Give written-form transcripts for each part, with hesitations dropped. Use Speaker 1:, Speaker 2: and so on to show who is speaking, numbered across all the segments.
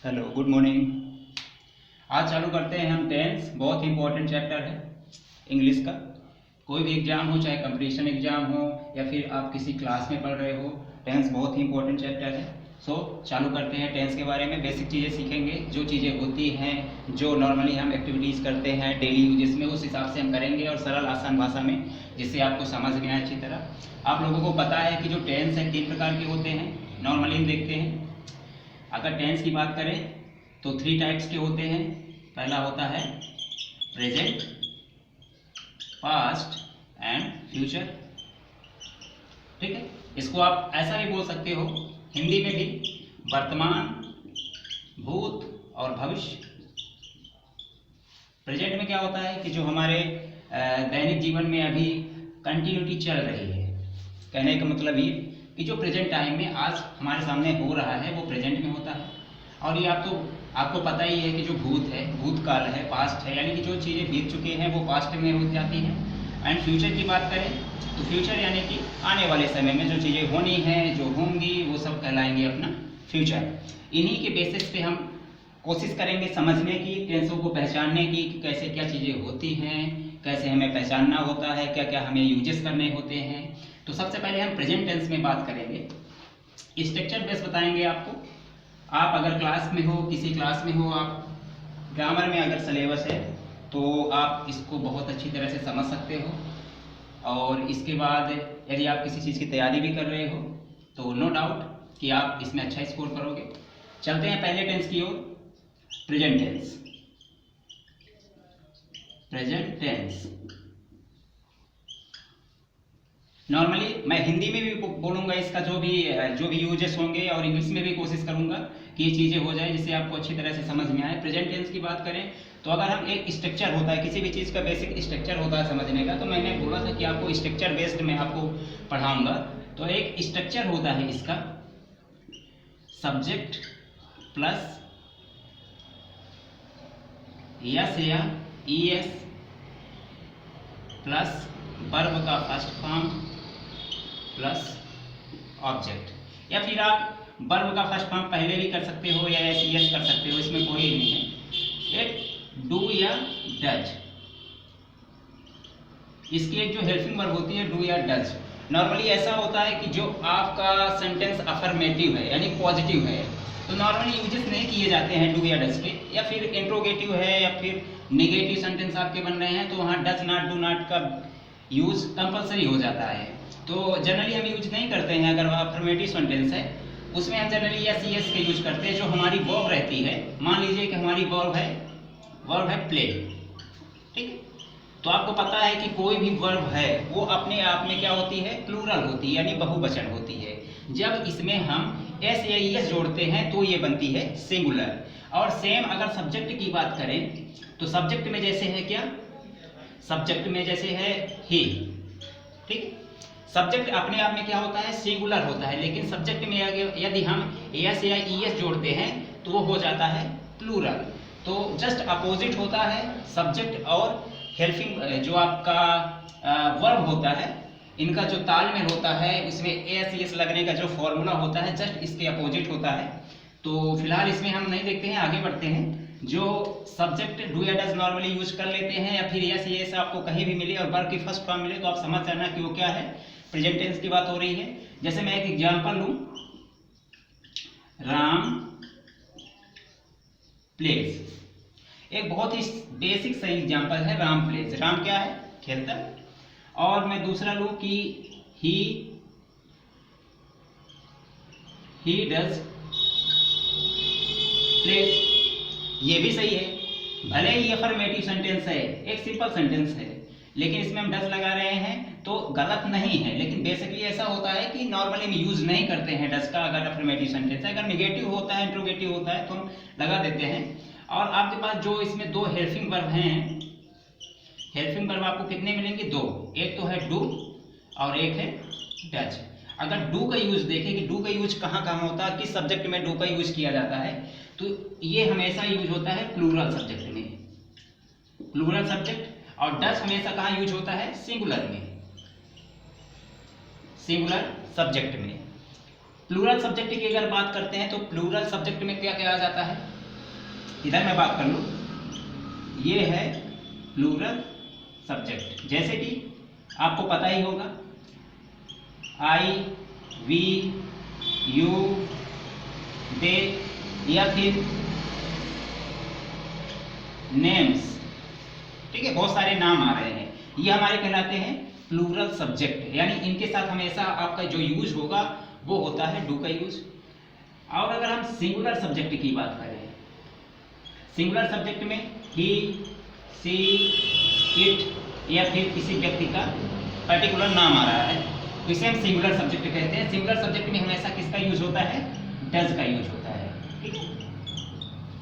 Speaker 1: Hello, good morning. आज चालू करते हैं हम टेंस। बहुत ही इंपॉर्टेंट चैप्टर है इंग्लिश का। कोई भी एग्जाम हो, चाहे कंपटीशन एग्जाम हो या फिर आप किसी क्लास में पढ़ रहे हो, टेंस बहुत ही इंपॉर्टेंट चैप्टर है। सो चालू करते हैं टेंस के बारे में। बेसिक चीज़ें सीखेंगे, जो चीज़ें होती हैं, जो नॉर्मली हम एक्टिविटीज़ करते हैं डेली यूजेस में, उस हिसाब से हम करेंगे और सरल आसान भाषा में, जिससे आपको समझ में आए अच्छी तरह। आप लोगों को पता है कि जो टेंस है 3 प्रकार के होते हैं। नॉर्मली हम देखते हैं, अगर टेंस की बात करें तो 3 टाइप्स के होते हैं। पहला होता है प्रेजेंट, पास्ट एंड फ्यूचर। ठीक है, इसको आप ऐसा भी बोल सकते हो हिंदी में भी, वर्तमान, भूत और भविष्य। प्रेजेंट में क्या होता है कि जो हमारे दैनिक जीवन में अभी कंटिन्यूटी चल रही है। कहने का मतलब ये कि जो प्रेजेंट टाइम में आज हमारे सामने हो रहा है वो प्रेजेंट में होता है। और ये आपको पता ही है कि जो भूत है, भूतकाल है, पास्ट है, यानी कि जो चीज़ें बीत चुकी हैं वो पास्ट में हो जाती हैं। एंड फ्यूचर की बात करें तो फ्यूचर यानी कि आने वाले समय में जो चीज़ें होनी हैं, जो होंगी, वो सब कहलाएंगे अपना फ्यूचर। इन्हीं के बेसिस पे हम कोशिश करेंगे समझने की, टेंसों को पहचानने की कि कैसे क्या चीज़ें होती हैं, कैसे हमें पहचानना होता है, क्या क्या हमें यूजेस करने होते हैं। तो सबसे पहले हम प्रेजेंट टेंस में बात करेंगे। स्ट्रक्चर बेस बताएंगे आपको। आप अगर क्लास में हो, किसी क्लास में हो, आप ग्रामर में अगर सिलेबस है तो आप इसको बहुत अच्छी तरह से समझ सकते हो। और इसके बाद यदि आप किसी चीज़ की तैयारी भी कर रहे हो तो नो डाउट कि आप इसमें अच्छा स्कोर करोगे। चलते हैं पहले टेंस की ओर, present tense. Present tense normally मैं हिंदी में भी बोलूँगा, इसका जो भी यूजेस होंगे, और इंग्लिश में भी कोशिश करूँगा कि ये चीज़ें हो जाए जिससे आपको अच्छी तरह से समझ में आए। प्रेजेंट टेंस की बात करें तो अगर हम एक स्ट्रक्चर होता है, किसी भी चीज़ का बेसिक स्ट्रक्चर होता है समझने का, तो मैंने बोला था कि आपको स्ट्रक्चर बेस्ड में आपको पढ़ाऊँगा। तो एक स्ट्रक्चर होता है इसका, सब्जेक्ट प्लस यस या ईएस प्लस वर्ब का फर्स्ट फॉर्म प्लस ऑब्जेक्ट। या फिर आप वर्ब का फर्स्ट फॉर्म पहले भी कर सकते हो या एस कर सकते हो, इसमें कोई नहीं है। एक डू या डज, इसकी एक जो हेल्पिंग वर्ब होती है डू या डज। नॉर्मली ऐसा होता है कि जो आपका सेंटेंस अफर्मेटिव है यानी पॉजिटिव है तो नॉर्मली यूजेस नहीं किए जाते हैं डू या डज के। या फिर इंट्रोगेटिव है या फिर नेगेटिव सेंटेंस आपके बन रहे हैं तो वहाँ डज नॉट, डू नॉट का यूज कंपलसरी हो जाता है। तो जनरली हम यूज नहीं करते हैं। अगर अफर्मेटिव सेंटेंस है उसमें हम जनरली यस यस के यूज करते हैं। जो हमारी वर्ब रहती है, मान लीजिए कि हमारी वर्ब है प्ले। ठीक है, तो आपको पता है कि कोई भी वर्ब है वो अपने आप में क्या होती है, प्लूरल होती है यानी बहुवचन होती है। जब इसमें हम एस या एस जोड़ते हैं तो ये बनती है सिंगुलर। और सेम अगर सब्जेक्ट की बात करें तो सब्जेक्ट में जैसे है क्या, सब्जेक्ट में जैसे है ही। ठीक, सब्जेक्ट अपने आप में क्या होता है, सिंगुलर होता है, लेकिन सब्जेक्ट में यदि हम एस या ईएस जोड़ते हैं तो वो हो जाता है प्लूरल। तो जस्ट अपोजिट होता है सब्जेक्ट और हेल्पिंग। जो आपका वर्ब होता है, इनका जो तालमेल होता है उसमें एस एस लगने का जो फॉर्मूला होता है जस्ट इसके अपोजिट होता है। तो फिलहाल इसमें हम नहीं देखते हैं, आगे बढ़ते हैं। जो सब्जेक्ट डू या डज नॉर्मली यूज कर लेते हैं या फिर यस यस आपको कहीं भी मिले और वर्ब की फर्स्ट फॉर्म मिले तो आप समझ जाना कि वो क्या है, प्रेजेंट टेंस की बात हो रही है। जैसे मैं एक एग्जांपल लूं, राम प्लेज, एक बहुत ही बेसिक सही एग्जांपल है। राम प्लेज, राम क्या है, खेलता है। और मैं दूसरा लूं कि ही डज प्लेज, ये भी सही है। भले ही अफर्मेटिव सेंटेंस है, एक सिंपल सेंटेंस है, लेकिन इसमें हम डज लगा रहे हैं तो गलत नहीं है। लेकिन बेसिकली ऐसा होता है कि नॉर्मली हम यूज नहीं करते हैं डज का अगर अफर्मेटिव सेंटेंस है। अगर निगेटिव होता है, इंट्रोगेटिव होता है तो हम लगा देते हैं। और आपके पास जो इसमें 2 हेल्पिंग वर्ब हैं, हेल्पिंग वर्ब आपको कितने मिलेंगे, 2। एक तो है डू और एक है डज। अगर डू का यूज देखें कि डू का यूज कहाँ कहाँ होता है, किस सब्जेक्ट में डू का यूज किया जाता है, तो ये हमेशा यूज होता है प्लूरल सब्जेक्ट में, प्लूरल सब्जेक्ट। और डज हमेशा कहाँ यूज होता है, सिंगुलर में, सिंगुलर सब्जेक्ट में। प्लूरल सब्जेक्ट की अगर बात करते हैं तो प्लूरल सब्जेक्ट में क्या क्या आ जाता है, इधर मैं बात कर लूँ, ये है प्लूरल सब्जेक्ट। जैसे कि आपको पता ही होगा आई, वी, यू, दे या फिर नेम्स, ठीक है, बहुत सारे नाम आ रहे हैं, ये हमारे कहलाते हैं प्लूरल सब्जेक्ट, यानी इनके साथ हमेशा आपका जो यूज होगा वो होता है डू का यूज। और अगर हम सिंगुलर सब्जेक्ट की बात करें, सिंगुलर सब्जेक्ट में ही, सी, इट या फिर किसी व्यक्ति का पर्टिकुलर नाम आ रहा है तो इसे हम सिंगुलर सब्जेक्ट कहते हैं। सिंगुलर सब्जेक्ट में हमेशा किसका यूज होता है? डज का यूज होता है, ठीक है,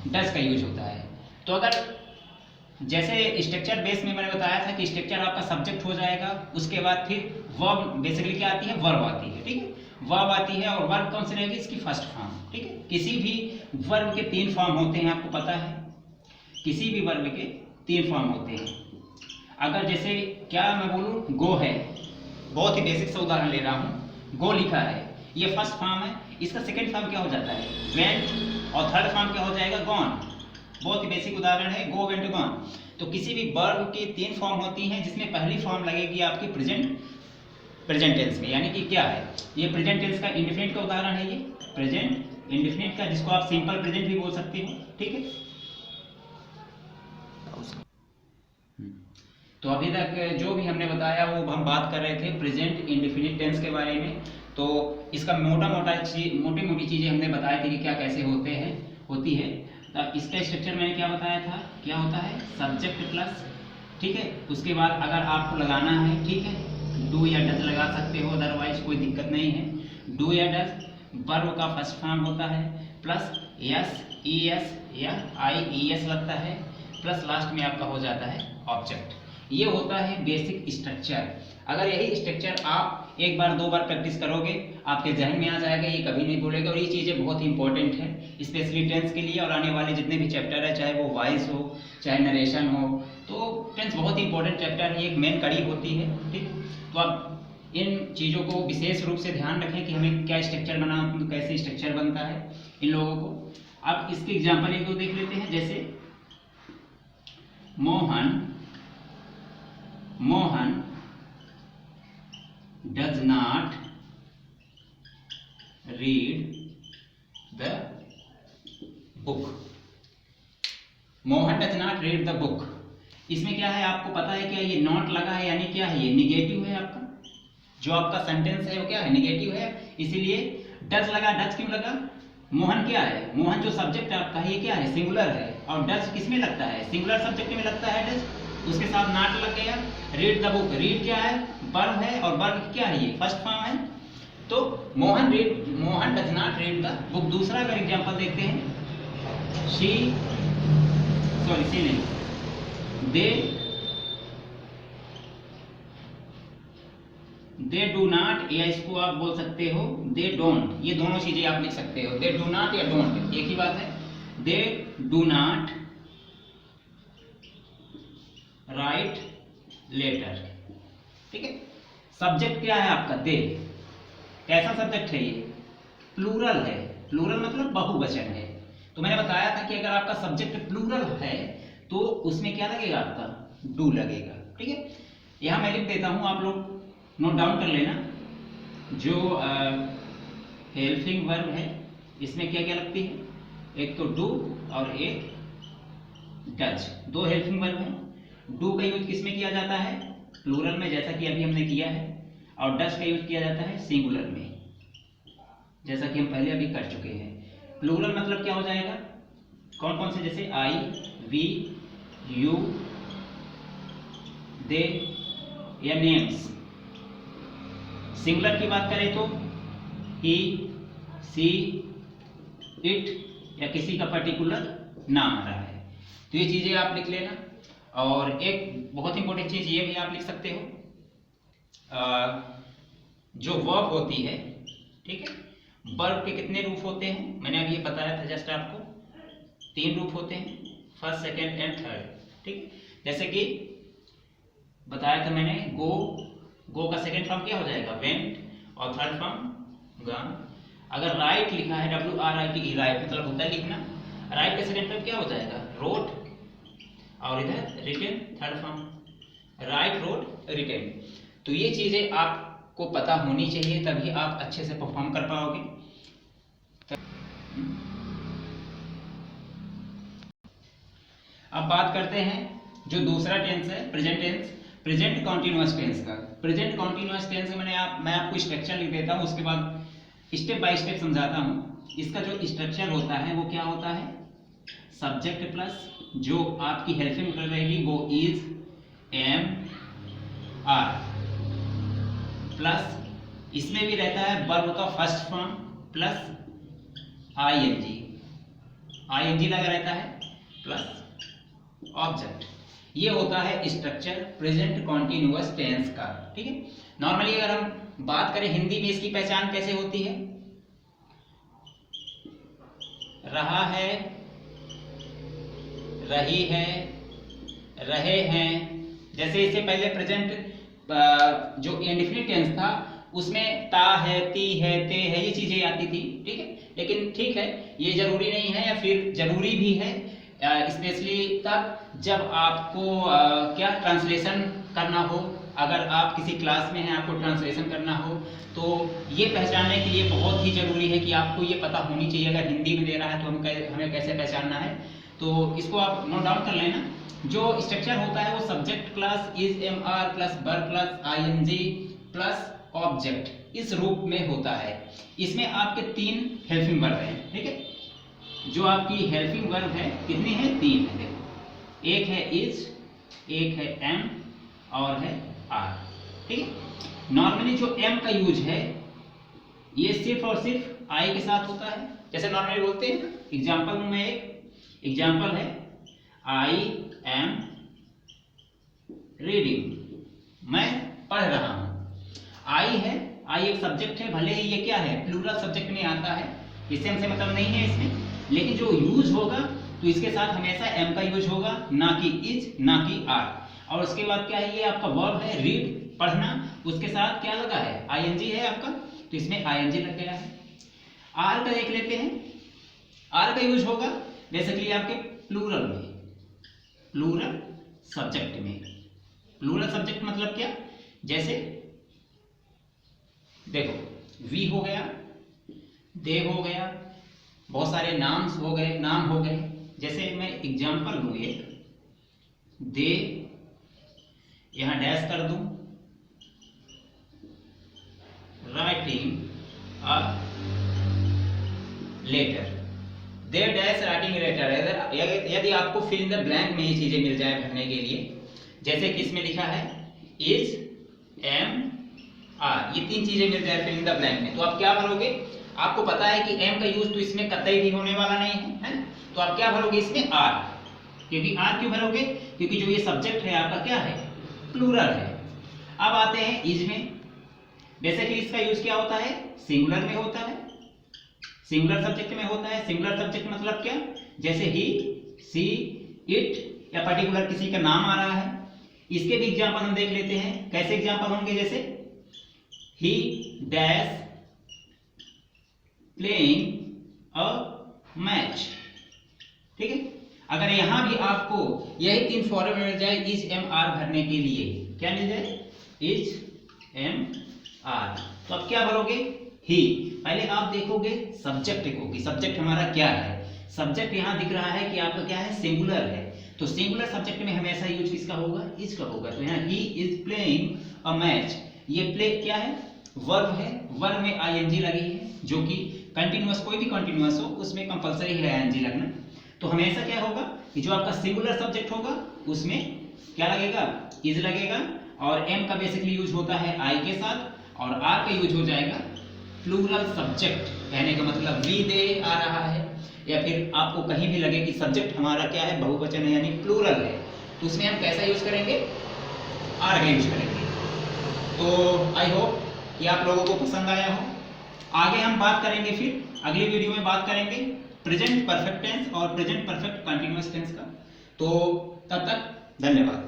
Speaker 1: डज का यूज होता है। तो अगर जैसे स्ट्रक्चर बेस में मैंने बताया था कि स्ट्रक्चर आपका सब्जेक्ट हो जाएगा, उसके बाद फिर वर्ब बेसिकली क्या आती है? वर्ब आती है, ठीक है, वर्ब आती है। और वर्ब कौन सी रहेगी? इसकी फर्स्ट फॉर्म, ठीक है। किसी भी वर्ब के 3 फॉर्म होते हैं, आपको पता है, किसी भी वर्ब के 3 फॉर्म होते हैं। अगर जैसे क्या मैं बोलूँ, गो है, बहुत ही बेसिक से उदाहरण ले रहा हूँ, गो लिखा है, ये फर्स्ट फॉर्म है, इसका सेकेंड फॉर्म क्या हो जाता है? वेंट, और थर्ड फॉर्म क्या हो जाएगा? गॉन। बहुत ही बेसिक उदाहरण है, गो, वेंट, गॉन। तो किसी भी वर्ब की 3 फॉर्म होती हैं, जिसमें पहली फॉर्म लगेगी आपकी प्रेजेंट टेंस में, यानी कि क्या है? ये प्रेजेंट टेंस का इंडेफिनिट का उदाहरण है, ये प्रेजेंट इंडेफिनिट का, जिसको आप सिंपल प्रेजेंट भी बोल सकते हो, ठीक है। तो अभी तक जो भी हमने बताया वो हम बात कर रहे थे प्रेजेंट इंडेफिनिट टेंस के बारे में। तो इसका मोटी मोटी चीजें हमने बताई थी कि क्या कैसे होती है। तो इसका स्ट्रक्चर मैंने क्या बताया था? क्या होता है? सब्जेक्ट प्लस, ठीक है, उसके बाद अगर आपको लगाना है, ठीक है, डू या डज लगा सकते हो, अदरवाइज कोई दिक्कत नहीं है। डू या डज वर्ब का फर्स्ट फॉर्म होता है, प्लस एस, ई एस या आई ई एस लगता है, प्लस लास्ट में आपका हो जाता है ऑब्जेक्ट। ये होता है बेसिक स्ट्रक्चर। अगर यही स्ट्रक्चर आप एक बार 2 बार प्रैक्टिस करोगे, आपके जहन में आ जाएगा, ये कभी नहीं भूलेगा। और ये चीज़ें बहुत इंपॉर्टेंट है स्पेशली टेंस के लिए, और आने वाले जितने भी चैप्टर है, चाहे वो वॉइस हो चाहे नरेशन हो, तो टेंस बहुत इंपॉर्टेंट चैप्टर है, एक मेन कड़ी होती है, ठीक। तो आप इन चीज़ों को विशेष रूप से ध्यान रखें कि हमें क्या स्ट्रक्चर कैसे स्ट्रक्चर बनता है इन लोगों को। अब इसके एग्जाम्पल एक दो देख लेते हैं। जैसे Mohan does not read the book। Mohan does not read the book. इसमें क्या है आपको पता है? क्या ये नॉट लगा है, यानी क्या है? ये निगेटिव है। आपका जो आपका सेंटेंस है वो क्या है? निगेटिव है, इसीलिए डज लगा। डज क्यों लगा? मोहन क्या है? मोहन जो सब्जेक्ट है आपका, ये क्या है? सिंगुलर है। और डज किस में लगता है? सिंगुलर सब्जेक्ट में लगता है डज, उसके साथ नॉट लग गया। रीड द बुक, रीड क्या है? वर्ब है, और वर्ब क्या है? ये फर्स्ट फॉर्म है। तो Mohan does not read the book. दूसरा अगर एग्जांपल देखते हैं, सी नहीं, दे डू नॉट, या इसको आप बोल सकते हो दे डोंट। ये दोनों चीजें आप लिख सकते हो, दे डू नॉट या डोंट, एक ही बात है। They do not write letter, ठीक है। सब्जेक्ट क्या है आपका? दे। कैसा सब्जेक्ट है? ये प्लूरल है। प्लूरल मतलब बहुवचन है। तो मैंने बताया था कि अगर आपका सब्जेक्ट प्लूरल है तो उसमें क्या लगेगा? आपका डू लगेगा, ठीक है। यहां मैं लिख देता हूं, आप लोग नोट डाउन कर लेना। जो हेल्पिंग वर्ब है, इसमें क्या क्या लगती है? एक तो डू और एक डज। 2 हेल्पिंग वर्ब है। डू का यूज किसमें किया जाता है? प्लूरल में, जैसा कि अभी हमने किया है। और डज का यूज किया जाता है सिंगुलर में, जैसा कि हम पहले अभी कर चुके हैं। प्लूरल मतलब क्या हो जाएगा? कौन कौन से? जैसे आई, वी, यू, दे या नेम्स। सिंगुलर की बात करें तो ही, सी, इट या किसी का पर्टिकुलर नाम आ रहा है। तो ये चीजें आप लिख लेना। और एक बहुत इंपॉर्टेंट चीज ये भी आप लिख सकते हो, जो वर्ब होती है, ठीक है। वर्ब के कितने रूप होते हैं? मैंने अभी ये बताया था जस्ट आपको, 3 रूप होते हैं, फर्स्ट, सेकेंड एंड थर्ड, ठीक। जैसे कि बताया था मैंने, गो का सेकेंड फॉर्म क्या हो जाएगा? वेंट, और थर्ड फॉर्म गॉन। अगर राइट लिखा है, WRITE, राइट मतलब होता है लिखना। राइट का सेकंड फॉर्म क्या हो जाएगा? रोड, और इधर written third form, write wrote written. तो ये चीजें आपको पता होनी चाहिए, तभी आप अच्छे से परफॉर्म कर पाओगे। अब बात करते हैं जो दूसरा टेंस है present tense, present continuous tense का। प्रेजेंट कॉन्टिन्यूअस टेंस में मैं आपको स्ट्रक्चर लिख देता हूँ, उसके बाद स्टेप बाय स्टेप समझाता हूँ। इसका जो स्ट्रक्चर होता है वो क्या होता है? सब्जेक्ट प्लस जो आपकी हेल्पिंग वर्ब रहेगी वो इज, एम, आर, प्लस इसमें भी रहता है वर्ब का first form plus ING, ING लगा रहता है, प्लस ऑब्जेक्ट। ये होता है स्ट्रक्चर प्रेजेंट कॉन्टिन्यूअस टेंस का। ठीक है। नॉर्मली अगर हम बात करें हिंदी में इसकी पहचान कैसे होती है? रहा है, रही है, रहे हैं। जैसे इससे पहले प्रेजेंट जो इंडेफिनिट टेंस था उसमें ता है, ती है, ते है, ये चीजें आती थी। ठीक है, लेकिन ठीक है, ये जरूरी नहीं है, या फिर जरूरी भी है स्पेशली तब जब आपको क्या ट्रांसलेशन करना हो। अगर आप किसी क्लास में हैं, आपको ट्रांसलेशन करना हो, तो ये पहचानने के लिए बहुत ही जरूरी है कि आपको ये पता होनी चाहिए। अगर हिंदी में दे रहा है तो हमें कैसे पहचानना है, तो इसको आप नोट डाउन कर लेना। जो स्ट्रक्चर होता है वो subject plus is, am, are plus verb plus ING plus object, इस रूप में होता है। इसमें आपके 3 हेल्पिंग वर्ब हैं। ठीक है, जो आपकी हेल्पिंग वर्ब है कितनी है? 3 है। देखो, एक है इज, एक है एम और है आर। ठीक है। नॉर्मली जो एम का यूज है ये सिर्फ और सिर्फ आई के साथ होता है। जैसे नॉर्मली बोलते हैं, एग्जाम्पल में एक एग्जाम्पल है, आई एम रीडिंग, मैं पढ़ रहा हूं। आई है, आई एक सब्जेक्ट है, भले ही ये क्या है प्लूरल सब्जेक्ट में आता है, इससे हमसे मतलब नहीं है इसमें, लेकिन जो यूज होगा तो इसके साथ हमेशा एम का यूज होगा, ना कि इज, ना कि आर। और उसके बाद क्या है, ये आपका वर्ब है रीड, पढ़ना, उसके साथ क्या लगा है? आईएनजी है आपका, तो इसमें आईएनजी लग गया है। आर का देख लेते हैं, आर का यूज होगा बेसिकली आपके प्लूरल में, प्लूरल सब्जेक्ट में। प्लूरल सब्जेक्ट मतलब क्या? जैसे देखो, वी हो गया, दे हो गया, बहुत सारे नाम्स हो गए, नाम हो गए। जैसे मैं एग्जांपल दूं, एक दे, यहां डैश कर दूं, writing a letter, they dash writing letter. यदि आपको फिल इन द ब्लैंक में ये चीजें मिल जाए भरने के लिए, जैसे कि इसमें लिखा है इज, एम, आर, ये 3 चीजें मिल जाए फिल इन द ब्लैंक में, तो आप क्या भरोगे? आपको पता है कि एम का यूज तो इसमें कतई भी होने वाला नहीं है, है? तो आप क्या भरोगे इसमें? आर। क्योंकि आर क्यों भरोगे? क्योंकि जो ये सब्जेक्ट है आपका क्या है? प्लूरल है। अब आते हैं इज में। बेसिकली इसका यूज क्या होता है? सिंगुलर में होता है, सिंगुलर सब्जेक्ट में होता है। सिंगुलर सब्जेक्ट मतलब क्या? जैसे ही, सी, इट, या पर्टिकुलर किसी का नाम आ रहा है। इसके भी एग्जाम्पल हम देख लेते हैं। कैसे एग्जाम्पल होंगे? जैसे ही डैश प्लेइंग अ मैच। ठीक है, अगर यहां भी आपको यही 3 फॉर्मूला मिल जाए इज, एम, आर भरने के लिए, क्या मिल जाए? इज, एम, आर, तो आप क्या भरोगे? ही। पहले आप देखोगे सब्जेक्ट को कि सब्जेक्ट हमारा क्या है। सब्जेक्ट यहां दिख रहा है कि आपका क्या है? सिंगुलर है, तो सिंगुलर सब्जेक्ट में हमेशा यूज किसका होगा? इज का होगा। तो यहाँ he is playing a match, ये प्ले क्या है? वर्ब है, वर्ब में आईएनजी लगी है, जो कि कंटिन्यूअस, कोई भी कंटिन्यूअस हो उसमें कंपलसरी है आईएनजी लगना। तो हमेशा क्या होगा कि जो आपका सिंगुलर सब्जेक्ट होगा उसमें क्या लगेगा? इज लगेगा। और एम का बेसिकली यूज होता है आई के साथ, और आर का यूज हो जाएगा प्लूरल सब्जेक्ट। कहने का मतलब वी, दे आ रहा है, या फिर आपको कहीं भी लगे कि सब्जेक्ट हमारा क्या है? बहुवचन है, यानी प्लूरल है, तो उसमें हम कैसा यूज करेंगे? आर का यूज करेंगे। तो आई होप कि आप लोगों को पसंद आया हो। आगे हम बात करेंगे, फिर अगली वीडियो में बात करेंगे प्रेजेंट परफेक्ट टेंस और प्रेजेंट परफेक्ट कंटीन्यूअस टेंस का। तो तब तक धन्यवाद।